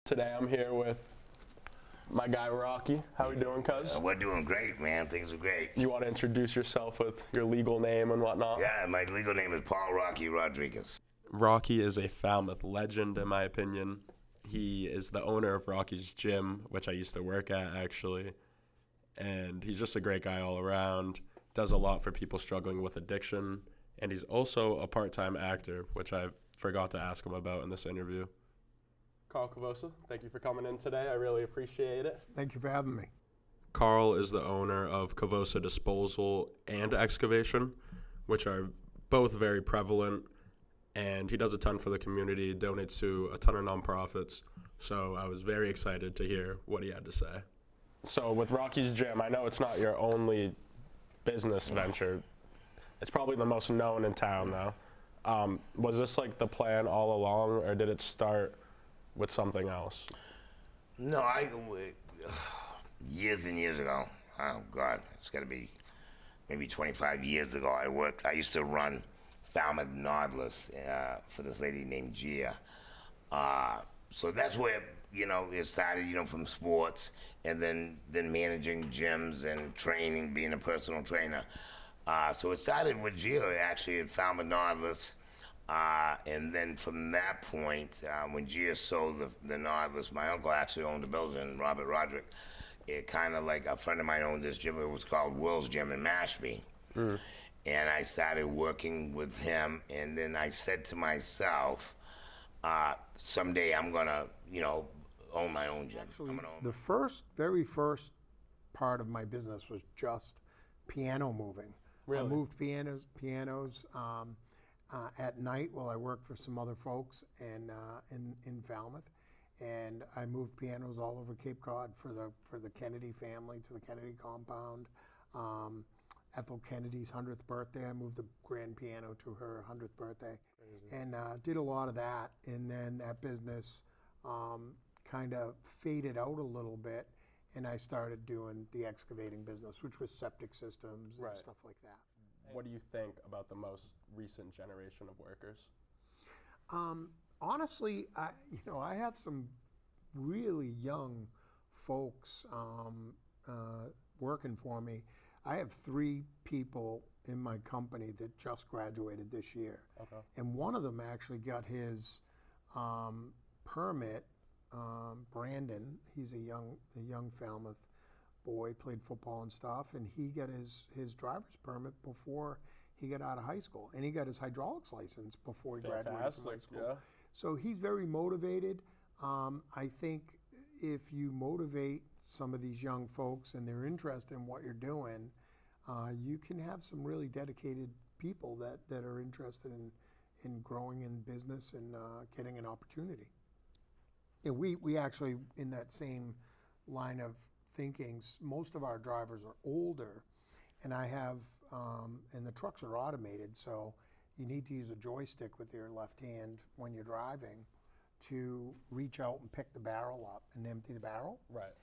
Today I'm here with my guy Rocky. How we doing, cuz? We're doing great, man. Things are great. You want to introduce yourself with your legal name and whatnot? Yeah, my legal name is Paul Rocky Rodriques. Rocky is a Falmouth legend, in my opinion. He is the owner of Rocky's Gym, which I used to work at, actually. And he's just a great guy all around. Does a lot for people struggling with addiction. And he's also a part-time actor, which I forgot to ask him about in this interview. Carl Cavossa, thank you for coming in today. I really appreciate it. Thank you for having me. Carl is the owner of Cavossa Disposal and Excavation, which are both very prevalent, and he does a ton for the community, donates to a ton of nonprofits, so I was very excited to hear what he had to say. So with Rocky's Gym, I know it's not your only business venture. It's probably the most known in town, though. Was this like the plan all along, or did it start with something else? No, years and years ago, oh God, it's got to be maybe 25 years ago, I used to run Falmouth Nautilus for this lady named Gia. So that's where, it started, from sports and then managing gyms and training, being a personal trainer. So it started with Gia, actually, at Falmouth Nautilus. And then from that point, when Gia sold the Nautilus, my uncle actually owned the building, Robert Rodriques. It kind of like a friend of mine owned this gym. It was called Will's Gym in Mashpee. Mm. And I started working with him. And then I said to myself, someday I'm going to, own my own gym. Actually, the very first part of my business was just piano moving. Really? I moved pianos at night while I worked for some other folks in Falmouth, and I moved pianos all over Cape Cod for the Kennedy family, to the Kennedy compound. Ethel Kennedy's 100th birthday, I moved the grand piano to her 100th birthday. Crazy. And did a lot of that, and then that business kind of faded out a little bit, and I started doing the excavating business, which was septic systems and stuff like that. What do you think about the most recent generation of workers? Honestly, I have some really young folks working for me. I have 3 people in my company that just graduated this year. Okay. And one of them actually got his permit. Brandon, he's a young Falmouth boy, played football and stuff, and he got his driver's permit before he got out of high school, and he got his hydraulics license before he graduated from high school. Yeah. So he's very motivated. I think if you motivate some of these young folks and they're interested in what you're doing, you can have some really dedicated people that are interested in growing in business and getting an opportunity. And we actually, in that same line of thinking, most of our drivers are older, and I have, and the trucks are automated, so you need to use a joystick with your left hand when you're driving to reach out and pick the barrel up and empty the barrel. Right.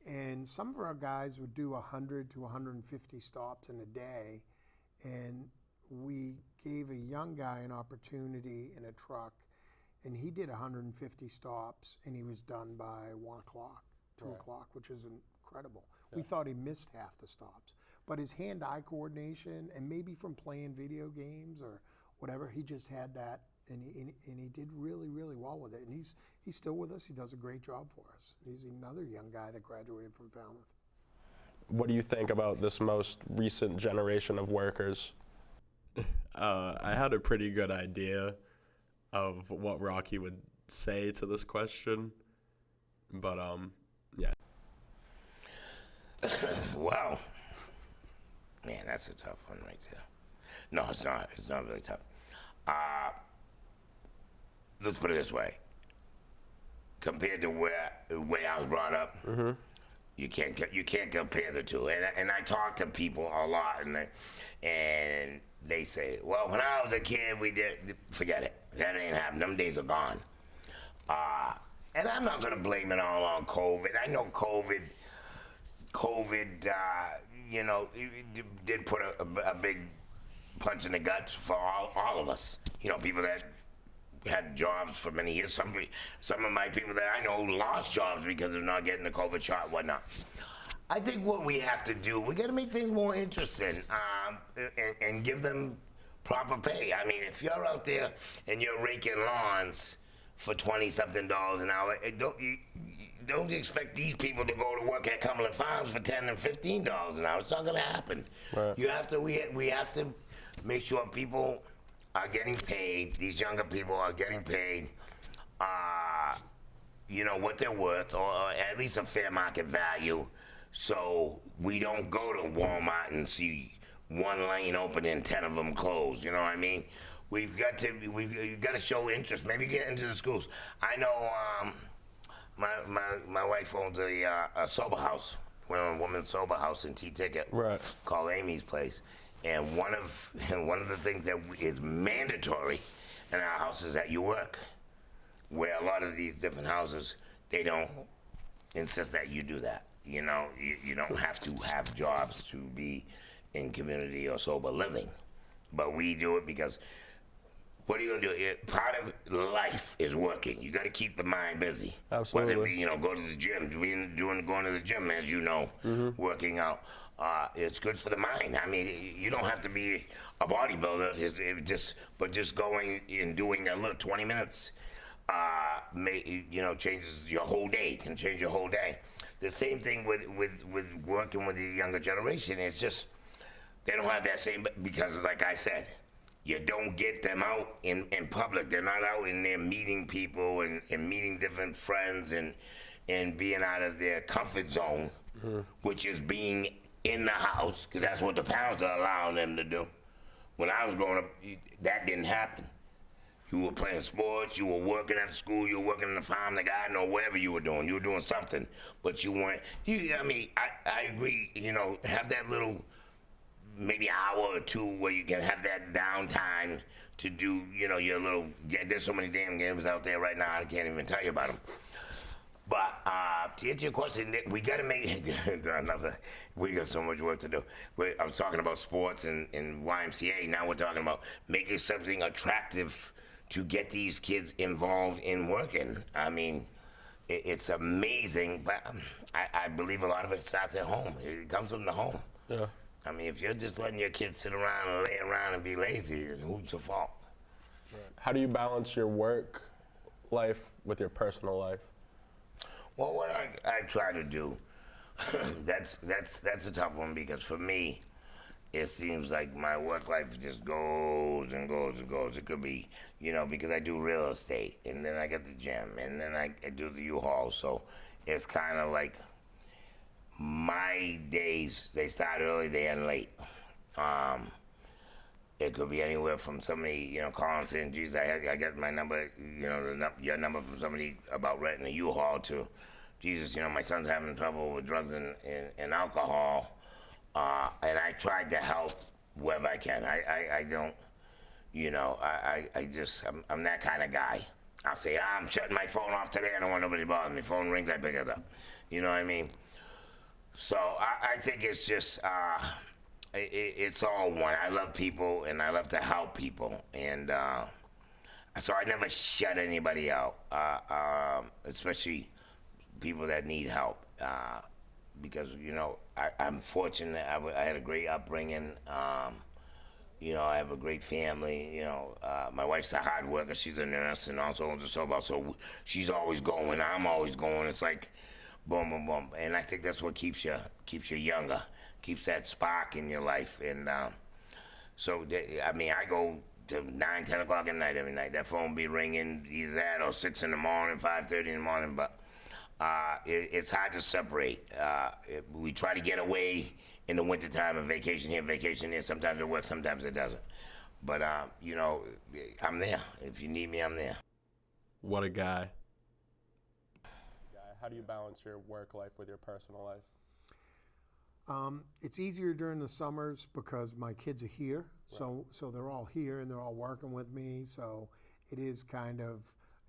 And some of our guys would do 100 to 150 stops in a day, and we gave a young guy an opportunity in a truck, and he did 150 stops, and he was done by 1 o'clock, 2 o'clock, which is incredible. Yeah. We thought he missed half the stops. But his hand-eye coordination, and maybe from playing video games or whatever, he just had that, and he did really, really well with it. And he's still with us. He does a great job for us. He's another young guy that graduated from Falmouth. What do you think about this most recent generation of workers? I had a pretty good idea of what Rocky would say to this question, but yeah. Wow. Man, that's a tough one right there. No, it's not. It's not really tough. Let's put it this way. Compared to the way I was brought up, mm-hmm. you can't compare the two. And I talk to people a lot, and they say, well, when I was a kid, we did. Forget it. That ain't happening. Them days are gone. And I'm not going to blame it all on COVID. I know COVID, did put a big punch in the guts for all of us. People that had jobs for many years. Some of my people that I know lost jobs because of not getting the COVID shot and whatnot. I think what we have to do, we got to make things more interesting and give them proper pay. I mean, if you're out there and you're raking lawns for $20-something an hour, don't expect these people to go to work at Cumberland Farms for $10 and $15 an hour. It's not going to happen. Right. We have to make sure people are getting paid. These younger people are getting paid. What they're worth, or at least a fair market value. So we don't go to Walmart and see one lane open and 10 of them closed. You know what I mean? We've got to show interest. Maybe get into the schools. I know my wife owns a sober house, women's sober house in T-Ticket, right, called Amy's Place. And one of the things that is mandatory in our house is that you work. Where a lot of these different houses, they don't insist that you do that. You don't have to have jobs to be in community or sober living. But we do it because, what are you gonna do? Part of life is working. You gotta keep the mind busy. Absolutely. Whether it be, go to the gym, going to the gym, as you know, working out. It's good for the mind. I mean, you don't have to be a bodybuilder. But just going and doing a little 20 minutes, changes your whole day. Can change your whole day. The same thing with working with the younger generation. It's just they don't have that same, because like I said, you don't get them out in public. They're not out in there meeting people and meeting different friends and being out of their comfort zone, which is being in the house, because that's what the parents are allowing them to do. When I was growing up, that didn't happen. You were playing sports, you were working at the school, you were working in the farm, the garden, or whatever you were doing something. But you weren't, I agree, have that little, maybe hour or two where you can have that downtime to do, your little, there's so many damn games out there right now, I can't even tell you about them. But to answer your question, we got to make we got so much work to do. I was talking about sports and YMCA, now we're talking about making something attractive to get these kids involved in working. I mean, it's amazing, but I believe a lot of it starts at home. It comes from the home. Yeah. I mean, if you're just letting your kids sit around and lay around and be lazy, then who's your fault? Right. How do you balance your work life with your personal life? Well, what I try to do, that's a tough one, because for me, it seems like my work life just goes and goes and goes. It could be, because I do real estate, and then I get the gym, and then I do the U-Haul. So it's kind of like my days, they start early, they end late. It could be anywhere from somebody, calling saying, geez, I got my number, your number from somebody about renting a U-Haul, to, Jesus, my son's having trouble with drugs and alcohol. And I tried to help wherever I can. I don't, I'm that kind of guy. I'll say, I'm shutting my phone off today. I don't want nobody to bother me. Phone rings, I pick it up. You know what I mean? So I think it's just, it's all one. I love people and I love to help people. And so I never shut anybody out, especially people that need help. Because, I'm fortunate. I had a great upbringing. I have a great family. My wife's a hard worker. She's a nurse and also owns a sober house. So she's always going. I'm always going. It's like boom, boom, boom. And I think that's what keeps you younger, keeps that spark in your life. And I go to 9, 10 o'clock at night every night. That phone be ringing, either that or 6 in the morning, 5:30 in the morning. But it's hard to separate. We try to get away in the wintertime and vacation here, vacation there. Sometimes it works, sometimes it doesn't. But, I'm there. If you need me, I'm there. What a guy. How do you balance your work life with your personal life? It's easier during the summers because my kids are here. Right. So they're all here and they're all working with me. So it is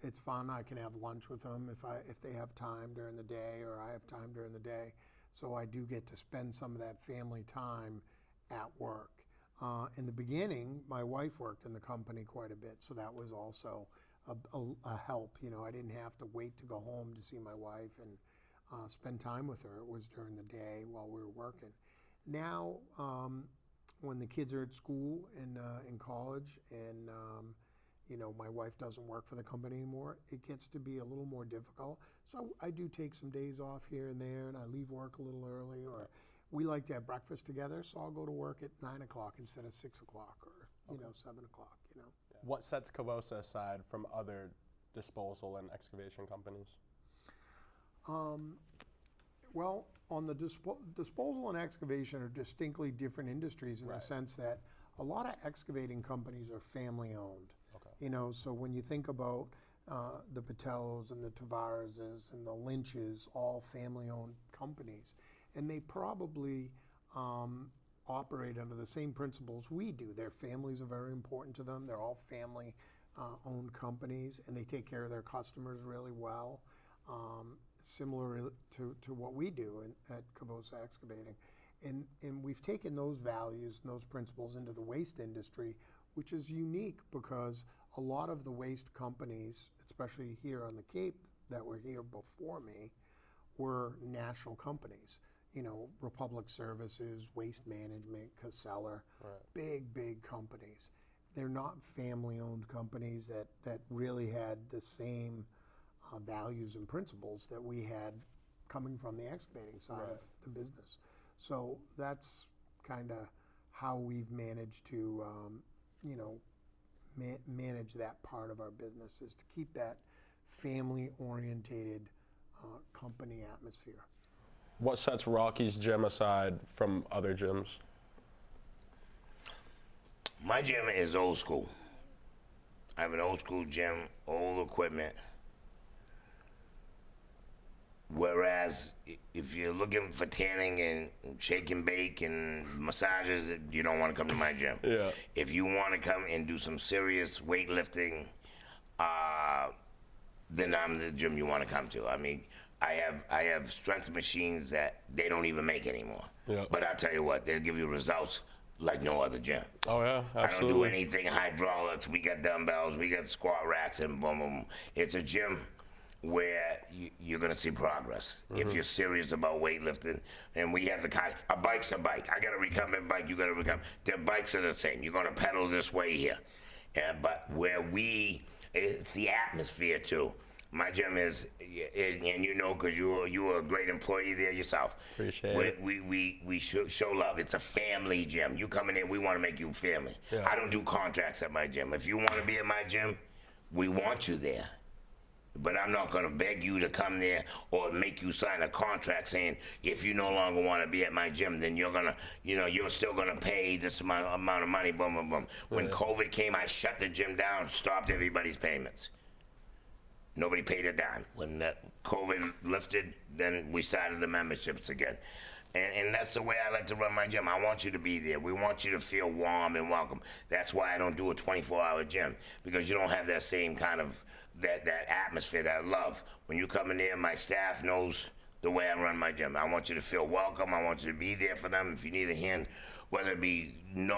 it's fun. I can have lunch with them if they have time during the day, or I have time during the day. So I do get to spend some of that family time at work. In the beginning, my wife worked in the company quite a bit, so that was also a help. You know, I didn't have to wait to go home to see my wife and spend time with her. It was during the day while we were working. Now, when the kids are at school and in college, and you know, my wife doesn't work for the company anymore, it gets to be a little more difficult. So I do take some days off here and there, and I leave work a little early, or we like to have breakfast together, so I'll go to work at 9 o'clock instead of 6 o'clock, or you know, 7 o'clock, you know. What sets Cavossa aside from other disposal and excavation companies? Well, on the disposal and excavation are distinctly different industries in the sense that a lot of excavating companies are family owned. Okay. You know, so when you think about the Patellos and the Tavareses and the Lynches, all family owned companies, and they probably operate under the same principles we do. Their families are very important to them. They're all family owned companies, and they take care of their customers really well. Similar to what we do at Cavossa Excavating. And we've taken those values and those principles into the waste industry, which is unique because a lot of the waste companies, especially here on the Cape that were here before me, were national companies. You know, Republic Services, Waste Management, Casella, big companies. They're not family-owned companies that really had the same values and principles that we had coming from the excavating side of the business. So that's kind of how we've managed to, you know, manage that part of our business, is to keep that family-orientated company atmosphere. What sets Rocky's gym aside from other gyms? My gym is old school. I have an old school gym, old equipment. Whereas if you're looking for tanning and shake and bake and massages, you don't want to come to my gym. Yeah. If you want to come and do some serious weightlifting, then I'm the gym you want to come to. I mean, I have strength machines that they don't even make anymore. Yeah. But I'll tell you what, they'll give you results like no other gym. Oh yeah, absolutely. I don't do anything hydraulics. We got dumbbells, we got squat racks, and boom, boom. It's a gym where you're going to see progress if you're serious about weightlifting. And we have a bike's a bike. I got a recumbent bike, you got a recumbent. The bikes are the same. You're going to pedal this way here. But where it's the atmosphere too. My gym is and you know, because you were a great employee there yourself. Appreciate it. We show love. It's a family gym. You come in here, we want to make you family. Yeah. I don't do contracts at my gym. If you want to be at my gym, we want you there. But I'm not going to beg you to come there or make you sign a contract saying if you no longer want to be at my gym, then you're going to, you know, you're still going to pay this amount of money, boom, boom, boom. When COVID came, I shut the gym down, stopped everybody's payments. Nobody paid a dime. When COVID lifted, then we started the memberships again. And that's the way I like to run my gym. I want you to be there. We want you to feel warm and welcome. That's why I don't do a 24-hour gym, because you don't have that same kind of that atmosphere, that love. When you come in there, my staff knows the way I run my gym. I want you to feel welcome. I want you to be there for them. If you need a hand, whether it be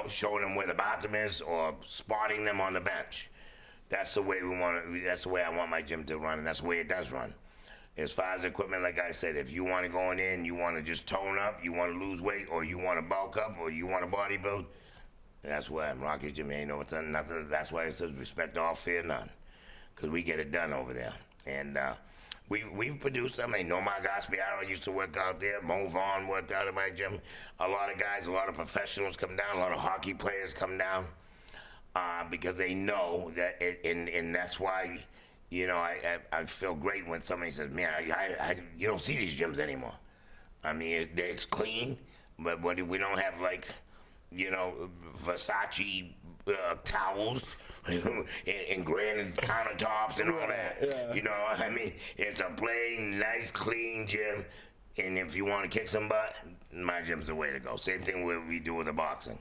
showing them where the bathroom is or spotting them on the bench. That's the way that's the way I want my gym to run, and that's the way it does run. As far as equipment, like I said, if you want to go in, you want to just tone up, you want to lose weight, or you want to bulk up, or you want to bodybuild, that's why I'm Rocky's gym. Ain't no nothing. That's why it says respect all, fear none, because we get it done over there. And we've produced. I mean, Nomar Gaspiaro used to work out there. Mo Vaughn worked out at my gym. A lot of guys, a lot of professionals come down. A lot of hockey players come down. Because they know that, and that's why, you know, I feel great when somebody says, man, you don't see these gyms anymore. I mean, it's clean, but we don't have, like, you know, Versace towels and granite countertops and all that. Yeah. You know, I mean, it's a plain, nice, clean gym, and if you want to kick some butt, my gym's the way to go. Same thing we do with the boxing.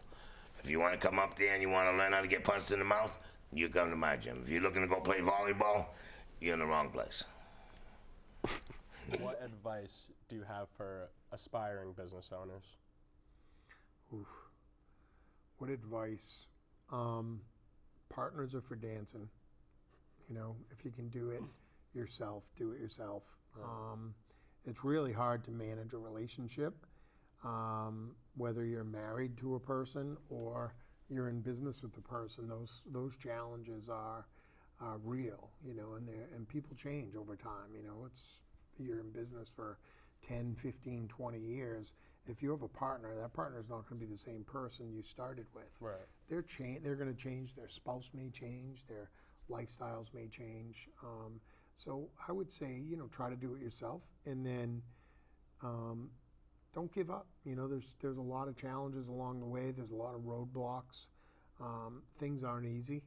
If you want to come up there and you want to learn how to get punched in the mouth, you come to my gym. If you're looking to go play volleyball, you're in the wrong place. What advice do you have for aspiring business owners? Oof. What advice? Partners are for dancing. if you can do it yourself, do it yourself. It's really hard to manage a relationship, whether you're married to a person or you're in business with the person. Those challenges are real, and people change over time. You're in business for 10, 15, 20 years. If you have a partner, that partner is not going to be the same person you started with. Right. They're going to change. Their spouse may change. Their lifestyles may change. So I would say, try to do it yourself, and then don't give up. There's a lot of challenges along the way. There's a lot of roadblocks. Things aren't easy.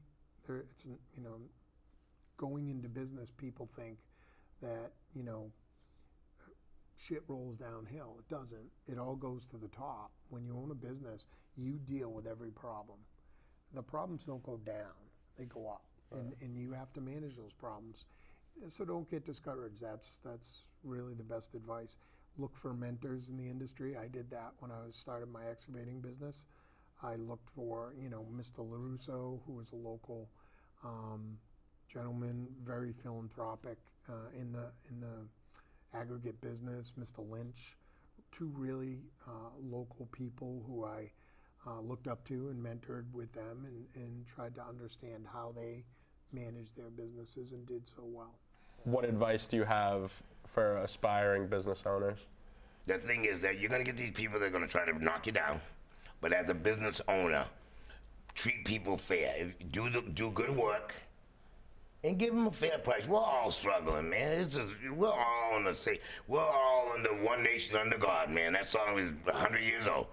Going into business, people think that shit rolls downhill. It doesn't. It all goes to the top. When you own a business, you deal with every problem. The problems don't go down, they go up. And you have to manage those problems. So don't get discouraged. That's really the best advice. Look for mentors in the industry. I did that when I started my excavating business. I looked for, Mr. LaRusso, who was a local gentleman, very philanthropic in the aggregate business, Mr. Lynch, two really local people who I looked up to and mentored with them and tried to understand how they managed their businesses and did so well. What advice do you have for aspiring business owners? The thing is that you're going to get these people that are going to try to knock you down, but as a business owner, treat people fair. Do good work. And give them a fair price. We're all struggling, man. We're all on the same. We're all under one nation under God, man. That song is 100 years old.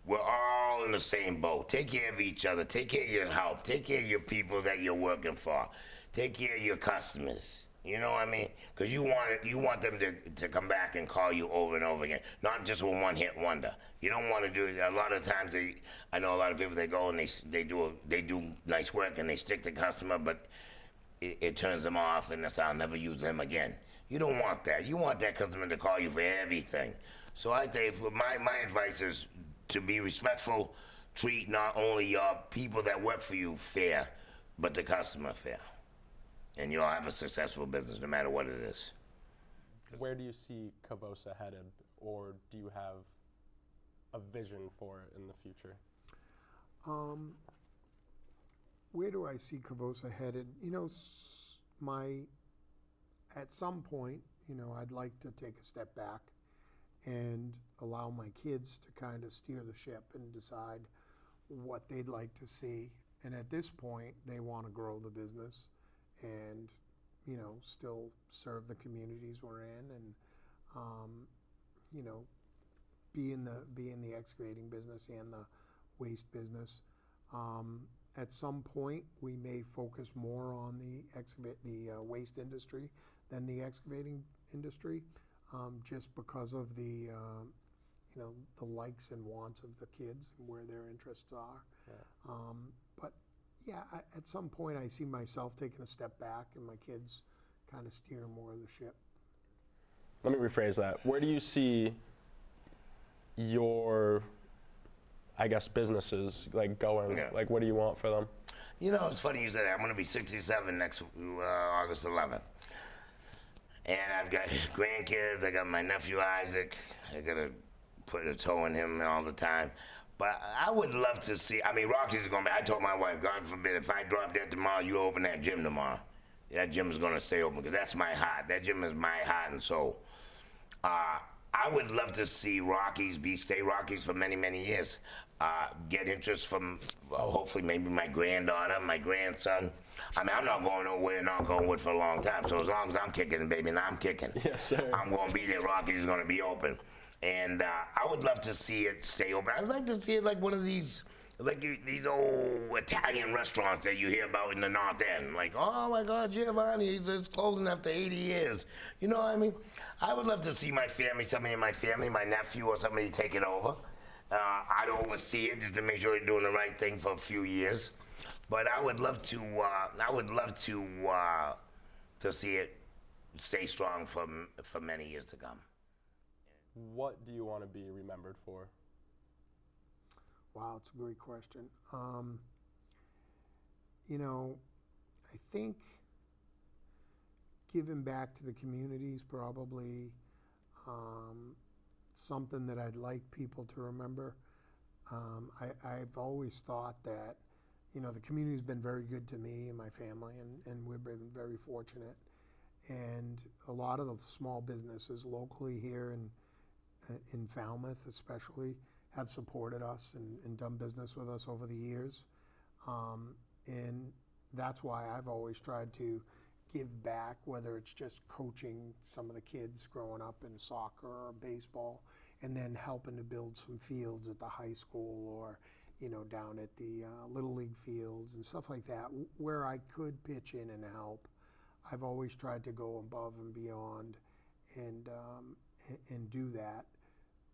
We're all in the same boat. Take care of each other. Take care of your help. Take care of your people that you're working for. Take care of your customers. You know what I mean? Because you want them to come back and call you over and over again, not just a one-hit wonder. You don't want to do it. A lot of times, I know a lot of people, they go and they do nice work and they stick to customer, but it turns them off and that's, I'll never use them again. You don't want that. You want that customer to call you for everything. So I think my advice is to be respectful, treat not only your people that work for you fair, but the customer fair. And you'll have a successful business no matter what it is. Where do you see Cavossa headed, or do you have a vision for it in the future? Where do I see Cavossa headed? At some point, I'd like to take a step back and allow my kids to kind of steer the ship and decide what they'd like to see. And at this point, they want to grow the business and, still serve the communities we're in and, be in the excavating business and the waste business. At some point, we may focus more on the waste industry than the excavating industry, just because of the likes and wants of the kids and where their interests are. Yeah. But yeah, at some point, I see myself taking a step back and my kids kind of steer more of the ship. Let me rephrase that. Where do you see your, businesses going? Yeah. What do you want for them? It's funny you said that. I'm going to be 67 next August 11th. And I've got grandkids. I got my nephew Isaac. I got to put a toe in him all the time. But I would love to see, Rocky's going to be, I told my wife, God forbid, if I drop dead tomorrow, you open that gym tomorrow. That gym is going to stay open because that's my heart. That gym is my heart and soul. I would love to see Rockies stay Rockies for many, many years. Get interest from, hopefully, maybe my granddaughter, my grandson. I'm not going nowhere, not going wood for a long time. So as long as I'm kicking, baby, and I'm kicking, yes, sir. I'm going to be there. Rockies is going to be open. And I would love to see it stay open. I'd like to see it like one of these, these old Italian restaurants that you hear about in the North End. Oh my God, Giovanni, he's closing after 80 years. You know what I mean? I would love to see my family, somebody in my family, my nephew or somebody take it over. I'd oversee it just to make sure you're doing the right thing for a few years. But I would love to. To see it stay strong for many years to come. What do you want to be remembered for? Wow, it's a great question. I think giving back to the community is probably something that I'd like people to remember. I've always thought that, the community's been very good to me and my family, and we've been very fortunate. And a lot of the small businesses locally here in Falmouth especially have supported us and done business with us over the years. And that's why I've always tried to give back, whether it's just coaching some of the kids growing up in soccer or baseball, and then helping to build some fields at the high school or, down at the Little League fields and stuff like that, where I could pitch in and help. I've always tried to go above and beyond and do that.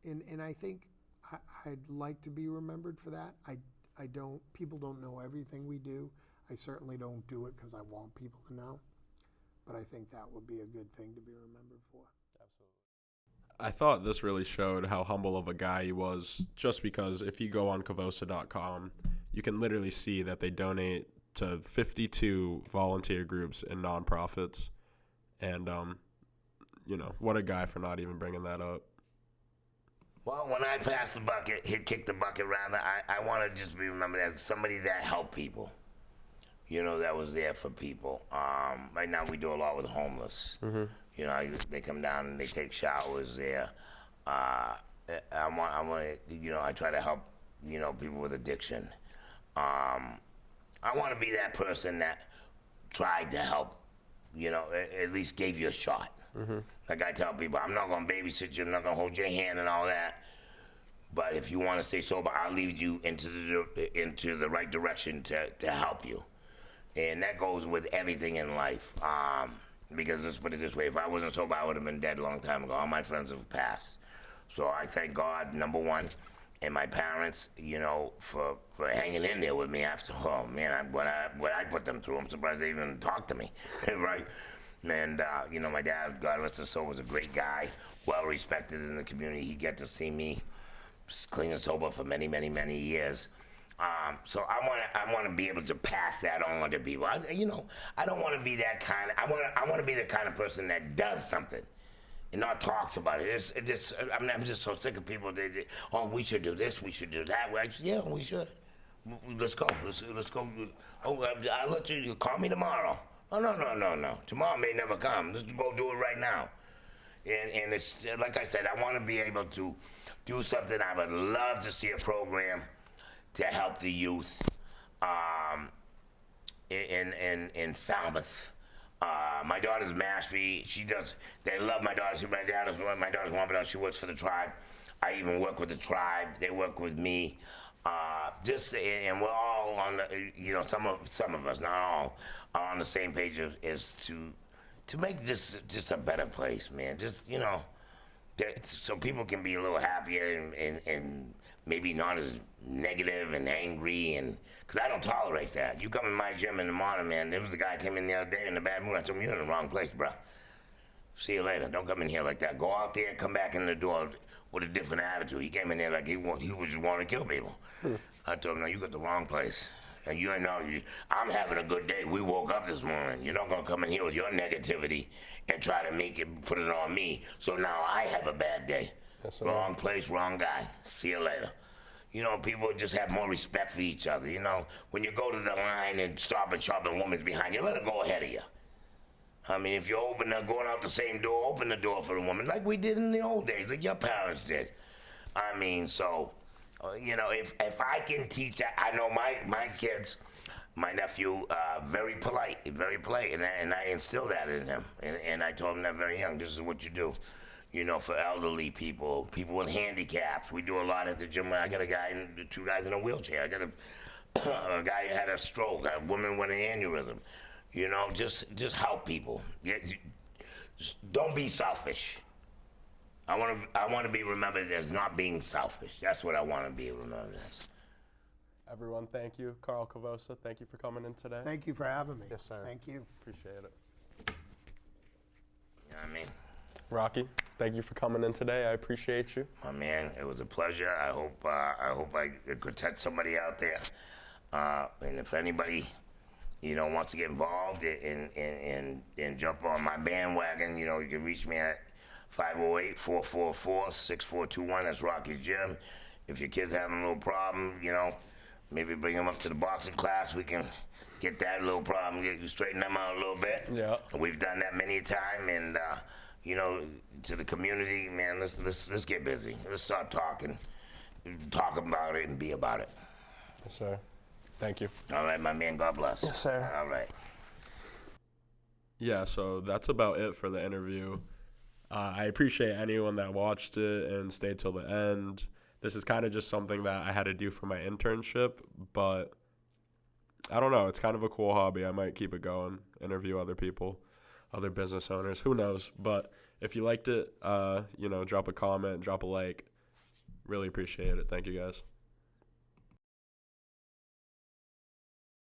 And I think I'd like to be remembered for that. People don't know everything we do. I certainly don't do it because I want people to know. But I think that would be a good thing to be remembered for. Absolutely. I thought this really showed how humble of a guy he was, just because if you go on Cavossa.com, you can literally see that they donate to 52 volunteer groups and nonprofits. And, what a guy for not even bringing that up. Well, when I pass the bucket, kick the bucket rather, I want to just be remembered as somebody that helped people. That was there for people. Right now we do a lot with homeless. Mm-hmm. They come down and they take showers there. I try to help, people with addiction. I want to be that person that tried to help, at least gave you a shot. Mm-hmm. Like I tell people, I'm not going to babysit you, I'm not going to hold your hand and all that. But if you want to stay sober, I'll lead you into the right direction to help you. And that goes with everything in life. Because let's put it this way, if I wasn't sober, I would have been dead a long time ago. All my friends have passed. So I thank God, number one, and my parents, for hanging in there with me after, what I put them through. I'm surprised they even talked to me, right? And, my dad, God rest his soul, was a great guy, well respected in the community. He got to see me clean and sober for many, many, many years. So I want to be able to pass that on to people. I don't want to be that kind of. I want to be the kind of person that does something, and not talks about it. I'm just so sick of people. We should do this, we should do that. Yeah, we should. Let's go. Let's go. I'll let you call me tomorrow. Oh no. Tomorrow may never come. Let's go do it right now. And it's like I said, I want to be able to do something. I would love to see a program to help the youth in Falmouth. My daughter's Mashpee. They love my daughter. My daughter's one, she works for the tribe. I even work with the tribe. They work with me. And we're all on the, some of us, not all, are on the same page as to make this just a better place, man. Just, so people can be a little happier and maybe not as negative and angry, and because I don't tolerate that. You come in my gym in the morning, man, there was a guy came in the other day in a bad mood. I told him, you're in the wrong place, bro. See you later. Don't come in here like that. Go out there, come back in the door with a different attitude. He came in there like he was just wanting to kill people. I told him, no, you got the wrong place. And I'm having a good day. We woke up this morning. You're not going to come in here with your negativity and try to put it on me. So now I have a bad day. Yes, wrong place, wrong guy. See you later. People just have more respect for each other. When you go to the line and stop and shop and woman's behind you, let her go ahead of you. I mean, if you're going out the same door, open the door for the woman, like we did in the old days, like your parents did. I mean, so, if I can teach, I know my kids, my nephew, very polite, and I instilled that in him. And I told him that very young, this is what you do. For elderly people with handicaps. We do a lot at the gym. I got two guys in a wheelchair. I got a guy who had a stroke, a woman with an aneurysm. Just help people. Just don't be selfish. I want to be remembered as not being selfish. That's what I want to be remembered as. Everyone, thank you. Carl Cavossa, thank you for coming in today. Thank you for having me. Yes, sir. Thank you. Appreciate it. You know what I mean? Rocky, thank you for coming in today. I appreciate you. My man, it was a pleasure. I hope I could touch somebody out there. And if anybody, wants to get involved and jump on my bandwagon, you can reach me at 508-444-6421. That's Rocky's Gym. If your kid's having a little problem, maybe bring them up to the boxing class. We can get that little problem, straighten them out a little bit. Yeah. We've done that many a time, and to the community, man, let's get busy. Let's start talking about it, and be about it. Yes, sir. Thank you. All right, my man. God bless. Yes, sir. All right. Yeah, so that's about it for the interview. I appreciate anyone that watched it and stayed till the end. This is kind of just something that I had to do for my internship, but I don't know. It's kind of a cool hobby. I might keep it going, interview other people, other business owners. Who knows? But if you liked it, drop a comment, drop a like. Really appreciate it. Thank you, guys.